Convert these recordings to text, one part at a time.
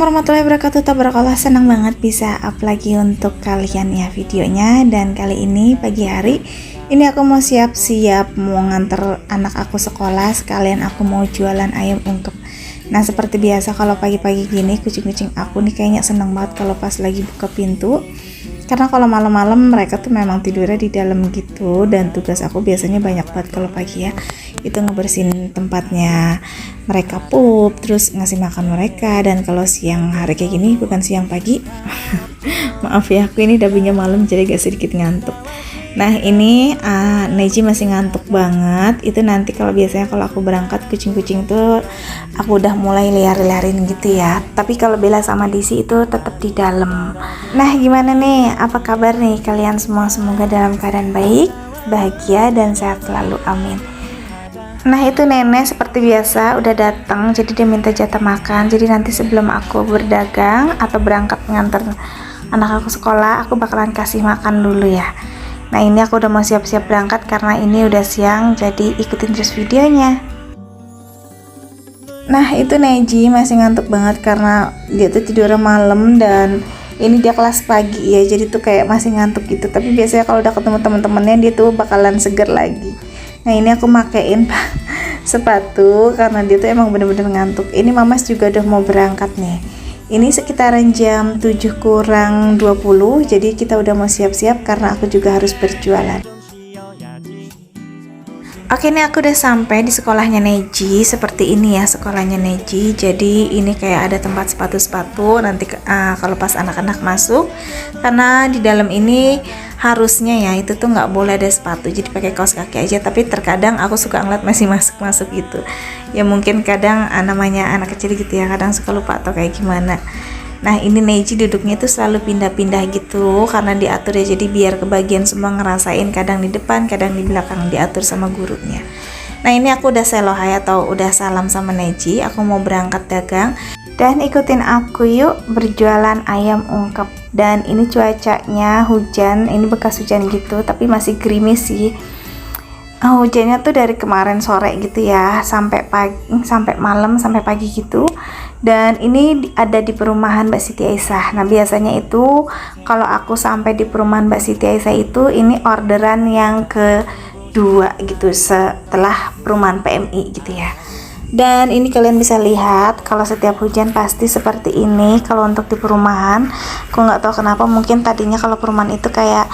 warahmatullahi wabarakatuh. Tabarakallah, senang banget bisa up lagi untuk kalian ya videonya. Dan kali ini pagi hari ini aku mau siap-siap mau nganter anak aku sekolah, sekalian aku mau jualan ayam ungkep. Nah, seperti biasa kalau pagi-pagi gini kucing-kucing aku nih kayaknya seneng banget kalau pas lagi buka pintu. Karena kalau malam-malam mereka tuh memang tidurnya di dalam gitu, dan tugas aku biasanya banyak banget kalau pagi ya. Itu ngebersihin tempatnya mereka pup, terus ngasih makan mereka. Dan kalau siang hari kayak gini, bukan siang pagi maaf ya, aku ini dabinya malam jadi agak sedikit ngantuk. Nah ini Neji masih ngantuk banget. Itu nanti kalau biasanya kalau aku berangkat kucing-kucing tuh aku udah mulai liar-liarin gitu ya. Tapi kalau Bella sama Disi itu tetap di dalam. Nah gimana nih, apa kabar nih kalian semua? Semoga dalam keadaan baik, bahagia dan sehat selalu, amin. Nah itu nenek seperti biasa udah datang, jadi dia minta jatah makan. Jadi nanti sebelum aku berdagang atau berangkat nganter anak aku sekolah, aku bakalan kasih makan dulu ya. Nah ini aku udah mau siap-siap berangkat karena ini udah siang, jadi ikutin terus videonya. Nah itu Neji masih ngantuk banget karena dia tuh tidurnya malam, dan ini dia kelas pagi ya, jadi tuh kayak masih ngantuk gitu. Tapi biasanya kalau udah ketemu teman-temannya dia tuh bakalan seger lagi. Nah ini aku makein sepatu karena dia tuh emang bener-bener ngantuk. Ini Mamas juga udah mau berangkat nih. Ini sekitaran jam 7 kurang 20, jadi kita udah mau siap-siap karena aku juga harus berjualan. Oke, ini aku udah sampai di sekolahnya Neji. Seperti ini ya sekolahnya Neji. Jadi ini kayak ada tempat sepatu-sepatu nanti kalau pas anak-anak masuk. Karena di dalam ini harusnya ya itu tuh nggak boleh ada sepatu, jadi pakai kaos kaki aja. Tapi terkadang aku suka ngeliat masih masuk gitu. Ya mungkin kadang namanya anak kecil gitu ya, kadang suka lupa atau kayak gimana. Nah ini Neji duduknya tuh selalu pindah-pindah gitu karena diatur ya, jadi biar kebagian semua ngerasain, kadang di depan kadang di belakang, diatur sama gurunya. Nah ini aku udah selohai atau udah salam sama Neji, aku mau berangkat dagang. Dan ikutin aku yuk berjualan ayam ungkep. Dan ini cuacanya hujan, ini bekas hujan gitu tapi masih gerimis sih. Hujannya tuh dari kemarin sore gitu ya sampai pagi, sampai malam, sampai pagi gitu. Dan ini ada di perumahan Mbak Siti Aisyah. Nah biasanya itu kalau aku sampai di perumahan Mbak Siti Aisyah itu ini orderan yang kedua gitu setelah perumahan PMI gitu ya. Dan ini kalian bisa lihat kalau setiap hujan pasti seperti ini. Kalau untuk di perumahan aku nggak tahu kenapa, mungkin tadinya kalau perumahan itu kayak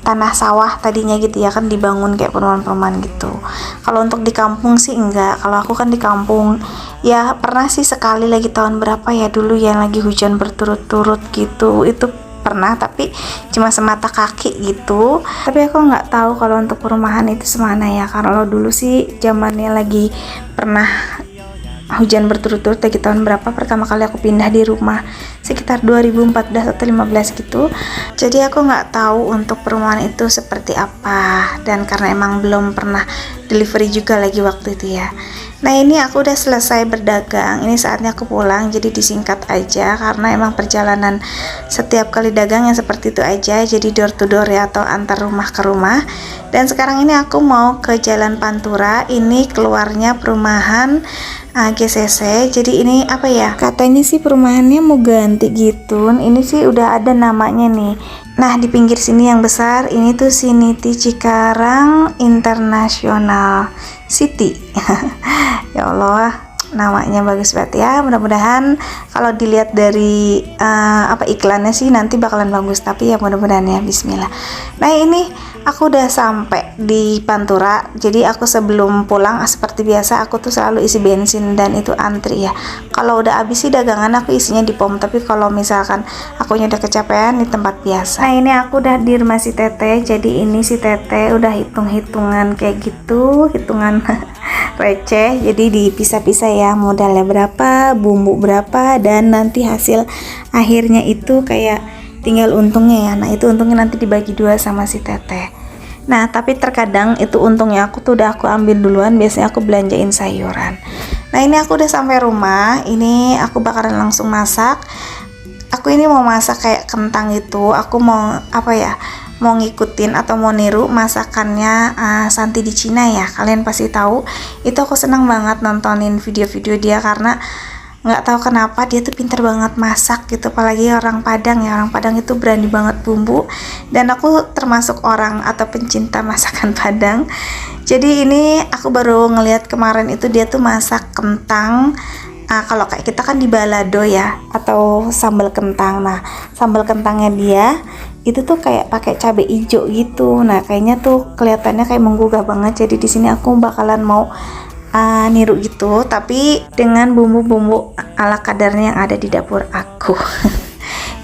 tanah sawah tadinya gitu ya, kan dibangun kayak perumahan-perumahan gitu. Kalau untuk di kampung sih enggak. Kalau aku kan di kampung ya pernah sih sekali lagi tahun berapa ya dulu yang lagi hujan berturut-turut gitu, itu pernah tapi cuma semata kaki gitu. Tapi aku nggak tahu kalau untuk perumahan itu semana ya. Kalau dulu sih zamannya lagi pernah hujan berturut-turut lagi tahun berapa pertama kali aku pindah di rumah, sekitar 2014 atau 15 gitu. Jadi aku nggak tahu untuk perumahan itu seperti apa, dan karena emang belum pernah delivery juga lagi waktu itu ya. Nah ini aku udah selesai berdagang, ini saatnya aku pulang, jadi disingkat aja karena emang perjalanan setiap kali dagang yang seperti itu aja, jadi door to door ya atau antar rumah ke rumah. Dan sekarang ini aku mau ke Jalan Pantura, ini keluarnya perumahan GCC. Jadi ini apa ya, katanya sih perumahannya mau ganti gitu. Ini sih udah ada namanya nih. Nah di pinggir sini yang besar ini tuh Siniti Cikarang International City. Ya Allah, namanya bagus banget ya. Mudah-mudahan kalau dilihat dari iklannya sih nanti bakalan bagus, tapi ya mudah-mudahan ya, bismillah. Nah ini aku udah sampai di Pantura. Jadi aku sebelum pulang seperti biasa aku tuh selalu isi bensin dan itu antri ya. Kalau udah habis sih dagangan aku isinya di pom, tapi kalau misalkan aku udah kecapean di tempat biasa. Nah ini aku udah di rumah si Tete. Jadi ini si Tete udah hitung-hitungan kayak gitu, hitungan receh, jadi dipisah-pisah ya, modalnya berapa, bumbu berapa, dan nanti hasil akhirnya itu kayak tinggal untungnya ya. Nah itu untungnya nanti dibagi dua sama si Teteh. Nah tapi terkadang itu untungnya aku tuh udah aku ambil duluan, biasanya aku belanjain sayuran. Nah ini aku udah sampai rumah, ini aku bakalan langsung masak. Aku ini mau masak kayak kentang gitu, aku mau apa ya, mau ngikutin atau mau niru masakannya Santi di Cina ya. Kalian pasti tahu, itu aku senang banget nontonin video-video dia karena nggak tahu kenapa dia tuh pinter banget masak gitu, apalagi orang Padang ya, orang Padang itu berani banget bumbu, dan aku termasuk orang atau pencinta masakan Padang. Jadi ini aku baru ngeliat kemarin itu dia tuh masak kentang. Kalau kayak kita kan di balado ya, atau sambal kentang. Nah, sambal kentangnya dia itu tuh kayak pakai cabai hijau gitu. Nah, kayaknya tuh kelihatannya kayak menggugah banget. Jadi di sini aku bakalan mau niru gitu, tapi dengan bumbu-bumbu ala kadarnya yang ada di dapur aku.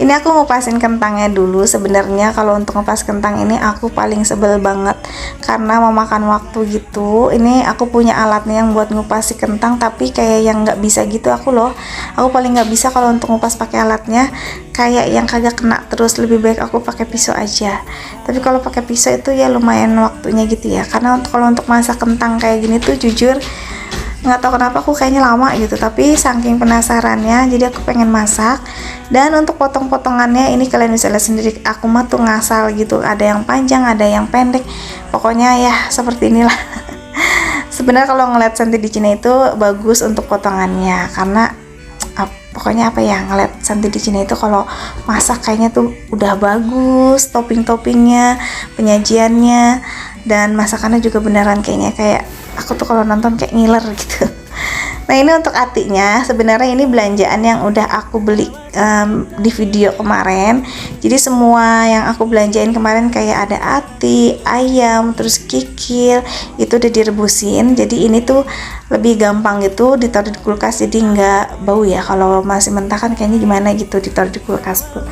Ini aku ngupasin kentangnya dulu. Sebenarnya kalau untuk ngupas kentang ini aku paling sebel banget karena memakan waktu gitu. Ini aku punya alatnya yang buat ngupas si kentang, tapi kayak yang nggak bisa gitu aku loh. Aku paling nggak bisa kalau untuk ngupas pakai alatnya, kayak yang kagak kena terus. Lebih baik aku pakai pisau aja. Tapi kalau pakai pisau itu ya lumayan waktunya gitu ya. Karena kalau untuk masak kentang kayak gini tuh jujur nggak tahu kenapa aku kayaknya lama gitu, tapi saking penasarannya jadi aku pengen masak. Dan untuk potong-potongannya ini kalian bisa lihat sendiri, aku mah tuh ngasal gitu, ada yang panjang ada yang pendek, pokoknya ya seperti inilah. Sebenarnya kalau ngeliat Santi di Cina itu bagus untuk potongannya, karena pokoknya apa ya, ngeliat Santi di Cina itu kalau masak kayaknya tuh udah bagus, topping-toppingnya, penyajiannya, dan masakannya juga beneran kayaknya kayak aku tuh kalau nonton kayak ngiler gitu. Nah, ini untuk atinya, sebenarnya ini belanjaan yang udah aku beli di video kemarin. Jadi semua yang aku belanjain kemarin kayak ada ati, ayam, terus kikil, itu udah direbusin. Jadi ini tuh lebih gampang gitu ditaruh di kulkas, jadi nggak bau ya. Kalau masih mentah kan kayaknya gimana gitu ditaruh di kulkas pun.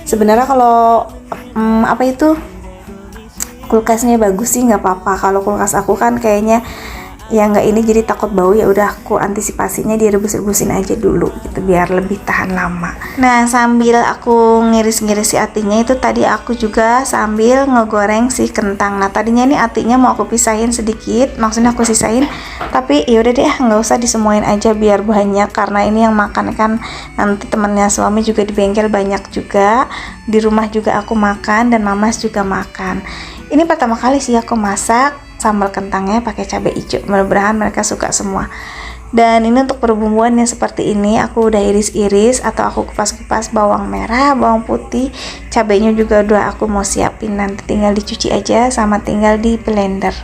Sebenarnya kalau apa itu kulkasnya bagus sih nggak apa-apa. Kalau kulkas aku kan kayaknya ya nggak ini, jadi takut bau, ya udah aku antisipasinya direbus-rebusin aja dulu gitu biar lebih tahan lama. Nah, sambil aku ngiris-ngiris si atinya itu tadi aku juga sambil ngegoreng si kentang. Nah, tadinya ini atinya mau aku pisahin sedikit, maksudnya aku sisain, tapi ya udah deh nggak usah disemuain aja biar banyak, karena ini yang makan kan nanti temennya suami juga di bengkel banyak juga, di rumah juga aku makan dan mamas juga makan. Ini pertama kali sih aku masak sambal kentangnya pakai cabai hijau, mudah-mudahan mereka suka semua. Dan ini untuk perbumbuannya seperti ini, aku udah iris-iris atau aku kupas-kupas bawang merah, bawang putih, cabainya juga udah aku mau siapin, nanti tinggal dicuci aja sama tinggal di blender.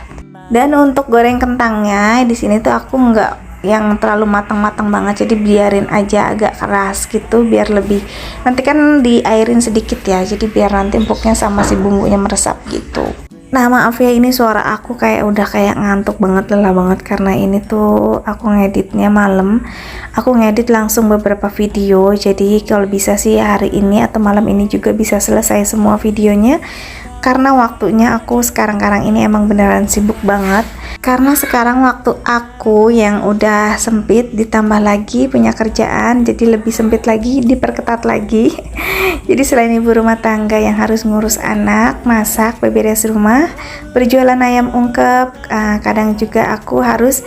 Dan untuk goreng kentangnya di sini tuh aku nggak yang terlalu matang-matang banget, jadi biarin aja agak keras gitu biar lebih, nanti kan diairin sedikit ya, jadi biar nanti empuknya sama si bumbunya meresap gitu. Nah, maaf ya, ini suara aku kayak udah kayak ngantuk banget, lelah banget, karena ini tuh aku ngeditnya malam. Aku ngedit langsung beberapa video, jadi kalau bisa sih hari ini atau malam ini juga bisa selesai semua videonya. Karena waktunya aku sekarang ini emang beneran sibuk banget. Karena sekarang waktu aku yang udah sempit ditambah lagi punya kerjaan, jadi lebih sempit lagi, diperketat lagi. Jadi selain ibu rumah tangga yang harus ngurus anak, masak, beberes rumah, berjualan ayam ungkep, kadang juga aku harus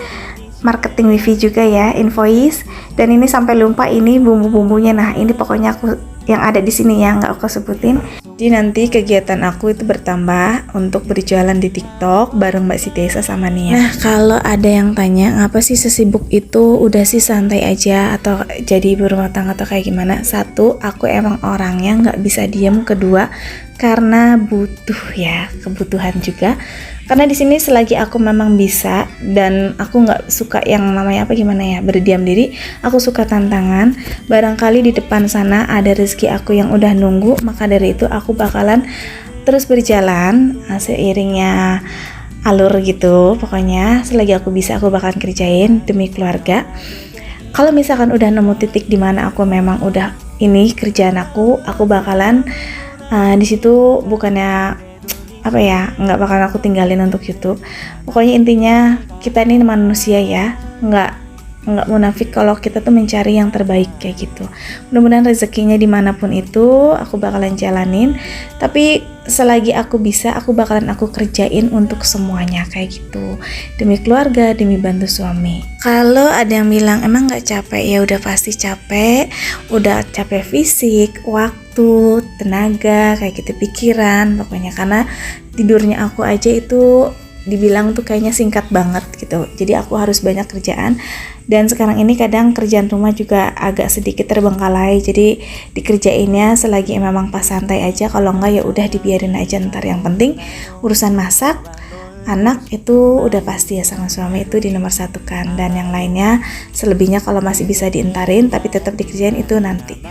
marketing wifi juga ya, invoice. Dan ini sampai lupa ini bumbu-bumbunya. Nah, ini pokoknya aku yang ada di sini ya, nggak aku sebutin. Jadi nanti kegiatan aku itu bertambah untuk berjualan di TikTok bareng Mbak Siti Esa sama Nia. Nah, kalau ada yang tanya ngapa sih sesibuk itu, udah sih santai aja atau jadi ibu rumah tangga atau kayak gimana. Satu, aku emang orangnya nggak bisa diem. Kedua, karena butuh ya, kebutuhan juga. Karena di sini selagi aku memang bisa dan aku nggak suka yang namanya apa gimana ya, berdiam diri, aku suka tantangan. Barangkali di depan sana ada rezeki aku yang udah nunggu, maka dari itu aku bakalan terus berjalan seiringnya alur gitu. Pokoknya selagi aku bisa aku bakalan kerjain demi keluarga. Kalau misalkan udah nemu titik dimana aku memang udah ini kerjaan aku bakalan di situ bukannya apa ya, nggak bakal aku tinggalin untuk YouTube. Pokoknya intinya kita ini manusia ya, nggak munafik kalau kita tuh mencari yang terbaik kayak gitu. Mudah-mudahan rezekinya dimanapun itu aku bakalan jalanin, tapi selagi aku bisa aku bakalan aku kerjain untuk semuanya kayak gitu, demi keluarga, demi bantu suami. Kalau ada yang bilang emang nggak capek, ya udah pasti capek, udah capek fisik, waktu, tenaga kayak gitu, pikiran pokoknya. Karena tidurnya aku aja itu dibilang tuh kayaknya singkat banget gitu. Jadi aku harus banyak kerjaan, dan sekarang ini kadang kerjaan rumah juga agak sedikit terbengkalai. Jadi dikerjainnya selagi memang pas santai aja, kalau enggak ya udah dibiarin aja ntar. Yang penting urusan masak, anak itu udah pasti ya sama suami itu di nomor satu kan, dan yang lainnya selebihnya kalau masih bisa dientarin tapi tetap dikerjain itu nanti.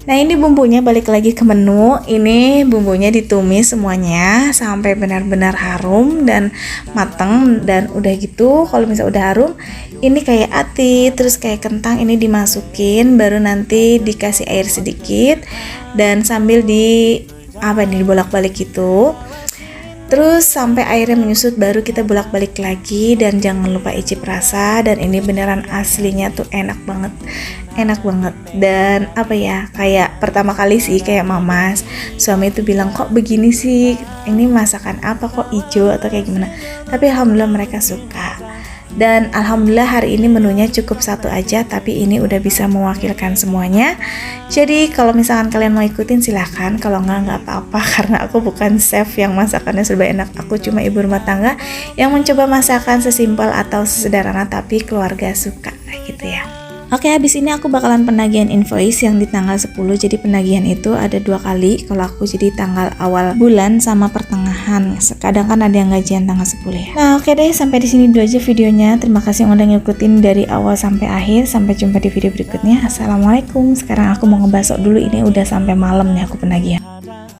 Nah ini bumbunya, balik lagi ke menu. Ini bumbunya ditumis semuanya sampai benar-benar harum dan mateng. Dan udah gitu, kalau misalnya udah harum, ini kayak ati, terus kayak kentang ini dimasukin, baru nanti dikasih air sedikit dan sambil dibolak-balik gitu. Terus sampai airnya menyusut baru kita bolak-balik lagi, dan jangan lupa icip rasa. Dan ini beneran aslinya tuh enak banget dan kayak pertama kali sih kayak mamas suami itu bilang kok begini sih, ini masakan apa kok hijau atau kayak gimana, tapi alhamdulillah mereka suka. Dan alhamdulillah hari ini menunya cukup satu aja, tapi ini udah bisa mewakilkan semuanya. Jadi kalau misalkan kalian mau ikutin silahkan, kalau nggak apa-apa karena aku bukan chef yang masakannya serba enak. Aku cuma ibu rumah tangga yang mencoba masakan sesimpel atau sesederhana tapi keluarga suka gitu ya. Oke, habis ini aku bakalan penagihan invoice yang di tanggal 10. Jadi penagihan itu ada 2 kali. Kalau aku jadi tanggal awal bulan sama pertengahan. Kadang kan ada yang gajian tanggal 10 ya. Nah, oke deh, sampai di sini dulu aja videonya. Terima kasih yang udah ngikutin dari awal sampai akhir. Sampai jumpa di video berikutnya. Assalamualaikum. Sekarang aku mau ngebasok dulu, ini udah sampai malam nih aku penagihan.